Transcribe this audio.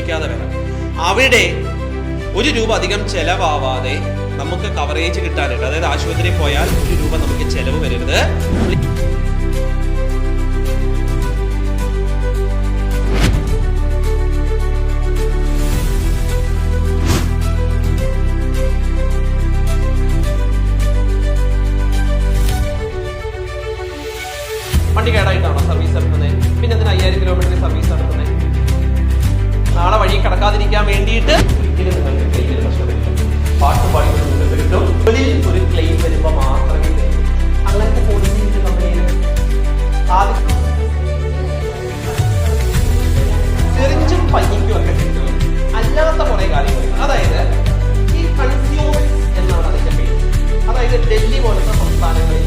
പരിശോധിക്കാതെ വരാം. അവിടെ 1 രൂപ അധികം ചെലവാവാതെ നമുക്ക് കവറേജ് കിട്ടാനായിട്ട്, അതായത് ആശുപത്രിയിൽ പോയാൽ 1 രൂപ നമുക്ക് ചെലവ് വരരുത്. വണ്ടി കേടായിട്ടാണോ സർവീസ് നടത്തുന്നത്? പിന്നെ അതിന് 5000 കിലോമീറ്റർ സർവീസ് നടത്തുന്നത്? നാളെ വഴി കടക്കാതിരിക്കാൻ വേണ്ടിയിട്ട് ഒരിക്കലും നിങ്ങൾക്ക് ക്ലെയിമിന് പ്രശ്നമില്ല. പാട്ട് പാടി നിങ്ങൾക്ക് കിട്ടും. ഒരു ക്ലെയിം വരുമ്പോൾ മാത്രമേ അങ്ങനത്തെ പോളിസി കമ്പനിയിൽ ആദ്യം ചെറിഞ്ചും പഞ്ഞിക്കും ഒക്കെ കിട്ടും. അല്ലാത്ത കുറെ കാര്യങ്ങൾ, അതായത് ഈ കൺസ്യൂമേഴ്സ് എന്നാണ് അതിന്റെ പേര്. അതായത് ഡൽഹി പോലത്തെ സംസ്ഥാനങ്ങളിൽ